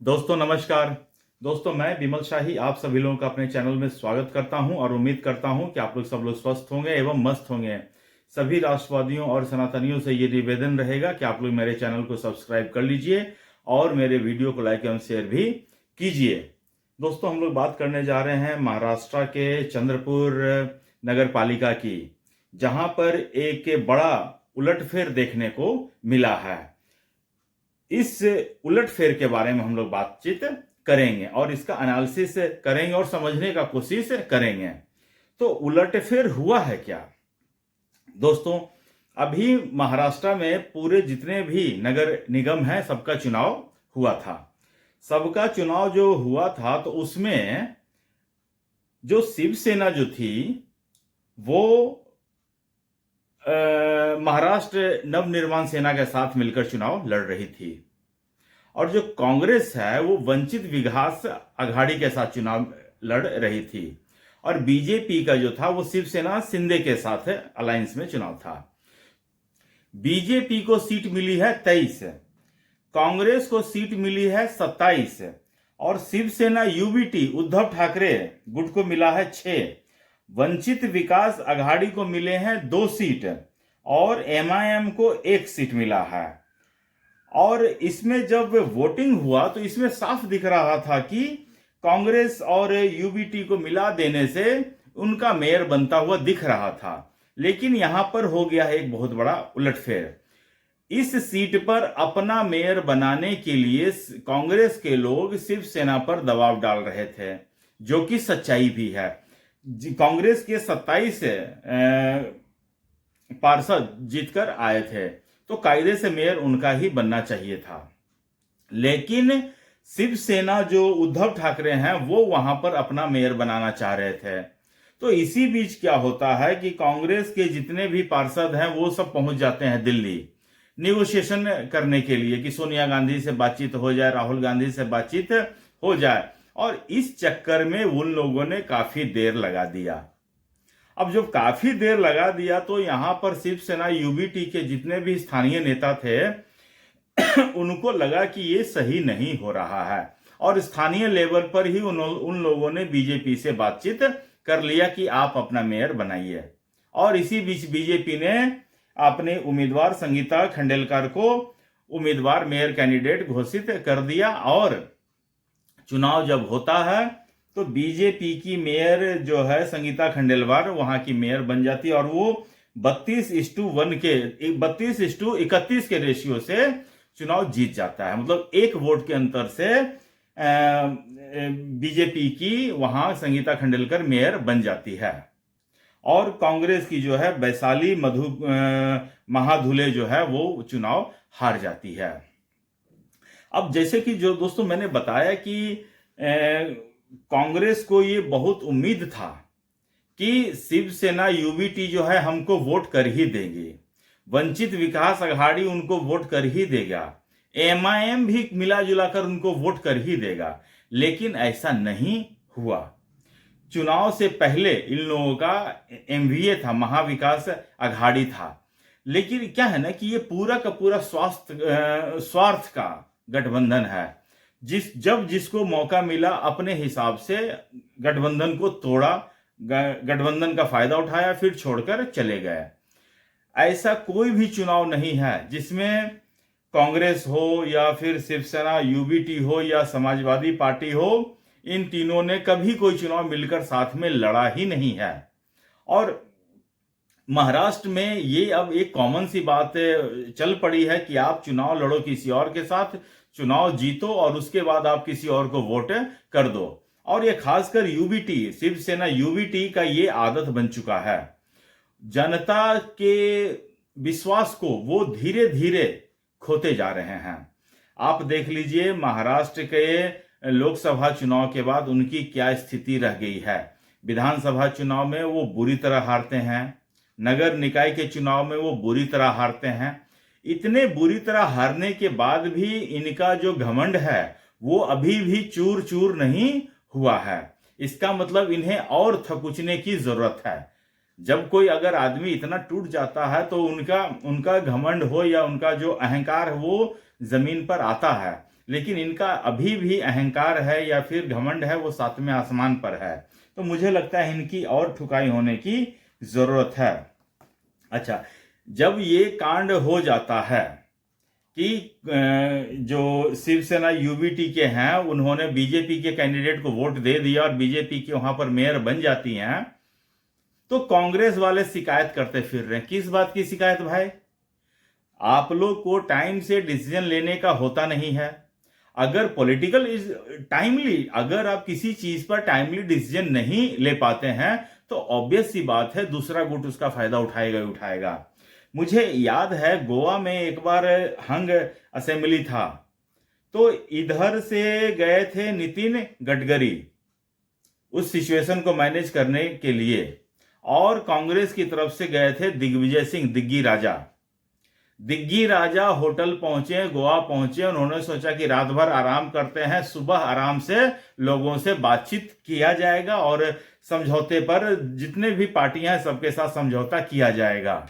दोस्तों नमस्कार। दोस्तों मैं विमल शाही आप सभी लोगों का अपने चैनल में स्वागत करता हूं और उम्मीद करता हूं कि आप लोग सब लोग स्वस्थ होंगे एवं मस्त होंगे। सभी राष्ट्रवादियों और सनातनियों से ये निवेदन रहेगा कि आप लोग मेरे चैनल को सब्सक्राइब कर लीजिए और मेरे वीडियो को लाइक एवं शेयर भी कीजिए। दोस्तों हम लोग बात करने जा रहे हैं महाराष्ट्र के चंद्रपुर नगर पालिका की, जहां पर एक बड़ा उलटफेर देखने को मिला है। इस उलटफेर के बारे में हम लोग बातचीत करेंगे और इसका एनालिसिस करेंगे और समझने का कोशिश करेंगे। तो उलटफेर हुआ है क्या दोस्तों? अभी महाराष्ट्र में पूरे जितने भी नगर निगम हैं सबका चुनाव हुआ था। सबका चुनाव जो हुआ था तो उसमें जो शिवसेना जो थी वो महाराष्ट्र नवनिर्माण सेना के साथ मिलकर चुनाव लड़ रही थी और जो कांग्रेस है वो वंचित विकास अघाड़ी के साथ चुनाव लड़ रही थी और बीजेपी का जो था वो शिवसेना शिंदे के साथ अलायंस में चुनाव था। बीजेपी को सीट मिली है 23, कांग्रेस को सीट मिली है 27 और शिवसेना यूबीटी उद्धव ठाकरे गुट को मिला है 6। वंचित विकास अघाड़ी को मिले हैं 2 सीट और एमआईएम को 1 सीट मिला है। और इसमें जब वोटिंग हुआ तो इसमें साफ दिख रहा था कि कांग्रेस और यूबीटी को मिला देने से उनका मेयर बनता हुआ दिख रहा था, लेकिन यहां पर हो गया है एक बहुत बड़ा उलटफेर। इस सीट पर अपना मेयर बनाने के लिए कांग्रेस के लोग शिवसेना पर दबाव डाल रहे थे, जो कि सच्चाई भी है। कांग्रेस के 27 पार्षद जीतकर आए थे तो कायदे से मेयर उनका ही बनना चाहिए था, लेकिन शिवसेना जो उद्धव ठाकरे हैं वो वहां पर अपना मेयर बनाना चाह रहे थे। तो इसी बीच क्या होता है कि कांग्रेस के जितने भी पार्षद हैं वो सब पहुंच जाते हैं दिल्ली निगोशिएशन करने के लिए कि सोनिया गांधी से बातचीत हो जाए, राहुल गांधी से बातचीत हो जाए, और इस चक्कर में उन लोगों ने काफी देर लगा दिया। अब जब काफी देर लगा दिया तो यहां पर शिवसेना यूबीटी के जितने भी स्थानीय नेता थे उनको लगा कि ये सही नहीं हो रहा है और स्थानीय लेवल पर ही उन लोगों ने बीजेपी से बातचीत कर लिया कि आप अपना मेयर बनाइए। और इसी बीच बीजेपी ने अपने उम्मीदवार संगीता खंडेलकर को उम्मीदवार मेयर कैंडिडेट घोषित कर दिया और चुनाव जब होता है तो बीजेपी की मेयर जो है संगीता खंडेलवाल वहां की मेयर बन जाती है और वो 32:1 के 32:31 के रेशियो से चुनाव जीत जाता है। मतलब 1 वोट के अंतर से बीजेपी की वहां संगीता खंडेलकर मेयर बन जाती है और कांग्रेस की जो है वैशाली महाधुले जो है वो चुनाव हार जाती है। अब जैसे कि जो दोस्तों मैंने बताया कि कांग्रेस को ये बहुत उम्मीद था कि शिवसेना यूबीटी जो है हमको वोट कर ही देंगे, वंचित विकास अघाड़ी उनको वोट कर ही देगा, एमआईएम भी मिला जुलाकर उनको वोट कर ही देगा, लेकिन ऐसा नहीं हुआ। चुनाव से पहले इन लोगों का एमवीए था, महाविकास अघाड़ी था, लेकिन क्या है ना कि ये पूरा का पूरा स्वार्थ का गठबंधन है। जब जिसको मौका मिला अपने हिसाब से गठबंधन को तोड़ा, गठबंधन का फायदा उठाया, फिर छोड़कर चले गए। ऐसा कोई भी चुनाव नहीं है जिसमें कांग्रेस हो या फिर शिवसेना यूबीटी हो या समाजवादी पार्टी हो, इन तीनों ने कभी कोई चुनाव मिलकर साथ में लड़ा ही नहीं है। और महाराष्ट्र में ये अब एक कॉमन सी बात चल पड़ी है कि आप चुनाव लड़ो किसी और के साथ, चुनाव जीतो और उसके बाद आप किसी और को वोट कर दो। और ये खासकर यूबीटी, शिवसेना यूबीटी का ये आदत बन चुका है। जनता के विश्वास को वो धीरे धीरे खोते जा रहे हैं। आप देख लीजिए महाराष्ट्र के लोकसभा चुनाव के बाद उनकी क्या स्थिति रह गई है। विधानसभा चुनाव में वो बुरी तरह हारते हैं, नगर निकाय के चुनाव में वो बुरी तरह हारते हैं। इतने बुरी तरह हारने के बाद भी इनका जो घमंड है वो अभी भी चूर चूर नहीं हुआ है। इसका मतलब इन्हें और थकुचने की जरूरत है। जब कोई अगर आदमी इतना टूट जाता है तो उनका घमंड हो या उनका जो अहंकार है वो जमीन पर आता है। लेकिन इनका अभी भी अहंकार है या फिर घमंड है वो सातवें आसमान पर है। तो मुझे लगता है इनकी और ठुकाई होने की जरूरत है। अच्छा, जब ये कांड हो जाता है कि जो शिवसेना यूबीटी के हैं उन्होंने बीजेपी के कैंडिडेट को वोट दे दिया और बीजेपी के वहां पर मेयर बन जाती हैं, तो कांग्रेस वाले शिकायत करते फिर रहे हैं। किस बात की शिकायत भाई? आप लोग को टाइम से डिसीजन लेने का होता नहीं है। अगर पॉलिटिकल इज टाइमली, अगर आप किसी चीज पर टाइमली डिसीजन नहीं ले पाते हैं तो ऑब्वियस सी बात है दूसरा गुट उसका फायदा उठाएगा ही उठाएगा। मुझे याद है गोवा में एक बार हंग असेंबली था, तो इधर से गए थे नितिन गडकरी उस सिचुएशन को मैनेज करने के लिए, और कांग्रेस की तरफ से गए थे दिग्विजय सिंह, दिग्गी राजा होटल पहुंचे, गोवा पहुंचे। उन्होंने सोचा कि रात भर आराम करते हैं, सुबह आराम से लोगों से बातचीत किया जाएगा और समझौते पर जितने भी पार्टियां हैं सबके साथ समझौता किया जाएगा।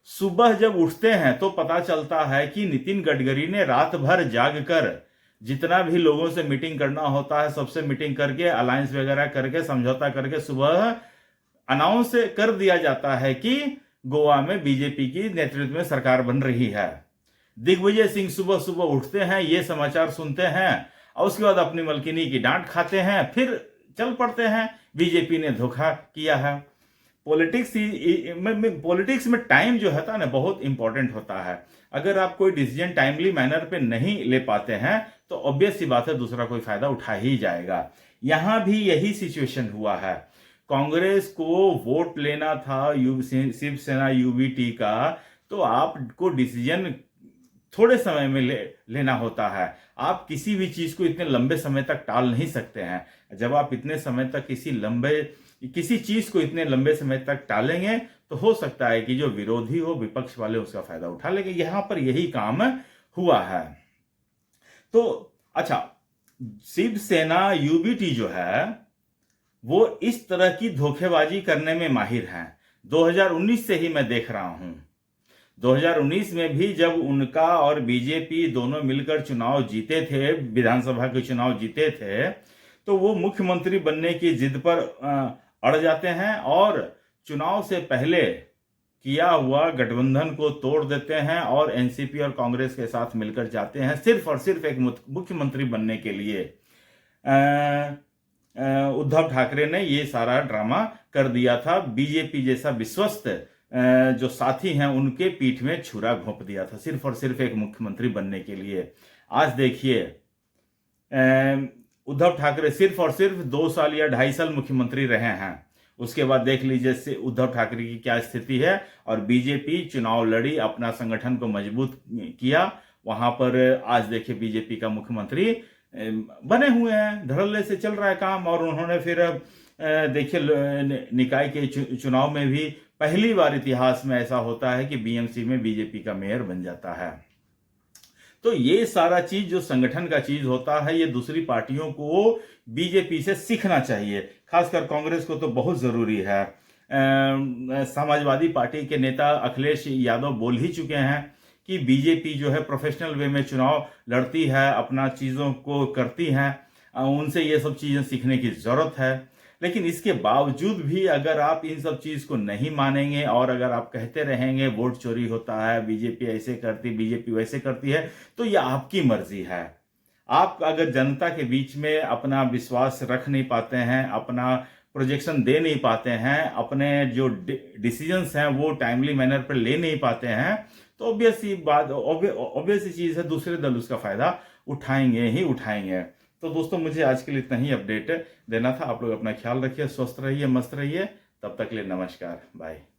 सुबह जब उठते हैं तो पता चलता है कि नितिन गडकरी ने रात भर जाग कर जितना भी लोगों से मीटिंग करना होता है सबसे मीटिंग करके, अलायंस वगैरह करके, समझौता करके सुबह अनाउंस कर दिया जाता है कि गोवा में बीजेपी की नेतृत्व में सरकार बन रही है। दिग्विजय सिंह सुबह सुबह उठते हैं, ये समाचार सुनते हैं और उसके बाद अपनी मलकिनी की डांट खाते हैं, फिर चल पड़ते हैं बीजेपी ने धोखा किया है। पॉलिटिक्स में टाइम जो है ना बहुत इंपॉर्टेंट होता है। अगर आप कोई डिसीजन टाइमली मैनर पे नहीं ले पाते हैं तो ऑब्वियस सी बात है दूसरा कोई फायदा उठा ही जाएगा। यहां भी यही सिचुएशन हुआ है। कांग्रेस को वोट लेना था शिवसेना यूबीटी का, तो आपको डिसीजन थोड़े समय में लेना होता है। आप किसी भी चीज को इतने लंबे समय तक टाल नहीं सकते हैं। जब आप इतने समय तक किसी चीज को इतने लंबे समय तक टालेंगे तो हो सकता है कि जो विरोधी हो, विपक्ष वाले उसका फायदा उठा लेंगे। यहां पर यही काम हुआ है। तो अच्छा, शिवसेना यूबीटी जो है वो इस तरह की धोखेबाजी करने में माहिर हैं। 2019 से ही मैं देख रहा हूं। 2019 में भी जब उनका और बीजेपी दोनों मिलकर चुनाव जीते थे, विधानसभा के चुनाव जीते थे, तो वो मुख्यमंत्री बनने की जिद पर अड़ जाते हैं और चुनाव से पहले किया हुआ गठबंधन को तोड़ देते हैं और एनसीपी और कांग्रेस के साथ मिलकर जाते हैं सिर्फ और सिर्फ एक मुख्यमंत्री बनने के लिए। उद्धव ठाकरे ने ये सारा ड्रामा कर दिया था। बीजेपी जैसा विश्वस्त जो साथी हैं उनके पीठ में छुरा घोंप दिया था सिर्फ और सिर्फ एक मुख्यमंत्री बनने के लिए। आज देखिए, उद्धव ठाकरे सिर्फ और सिर्फ 2 साल या 2.5 साल मुख्यमंत्री रहे हैं। उसके बाद देख लीजिए उद्धव ठाकरे की क्या स्थिति है। और बीजेपी चुनाव लड़ी, अपना संगठन को मजबूत किया, वहां पर आज देखिए बीजेपी का मुख्यमंत्री बने हुए हैं, धड़ल्ले से चल रहा है काम। और उन्होंने फिर देखिए निकाय के चुनाव में भी पहली बार इतिहास में ऐसा होता है कि बीएमसी में बीजेपी का मेयर बन जाता है। तो ये सारा चीज जो संगठन का चीज होता है, ये दूसरी पार्टियों को बीजेपी से सीखना चाहिए, खासकर कांग्रेस को तो बहुत जरूरी है। समाजवादी पार्टी के नेता अखिलेश यादव बोल ही चुके हैं कि बीजेपी जो है प्रोफेशनल वे में चुनाव लड़ती है, अपना चीज़ों को करती है, उनसे ये सब चीज़ें सीखने की ज़रूरत है। लेकिन इसके बावजूद भी अगर आप इन सब चीज़ को नहीं मानेंगे और अगर आप कहते रहेंगे वोट चोरी होता है, बीजेपी ऐसे करती, बीजेपी वैसे करती है, तो यह आपकी मर्जी है। आप अगर जनता के बीच में अपना विश्वास रख नहीं पाते हैं, अपना प्रोजेक्शन दे नहीं पाते हैं, अपने जो डिसीजंस हैं वो टाइमली मैनर पर ले नहीं पाते हैं, तो ऑब्वियस सी चीज़ है दूसरे दल उसका फायदा उठाएंगे ही उठाएंगे। तो दोस्तों मुझे आज के लिए इतना ही अपडेट देना था। आप लोग अपना ख्याल रखिए, स्वस्थ रहिए, मस्त रहिए। तब तक के लिए नमस्कार, बाय।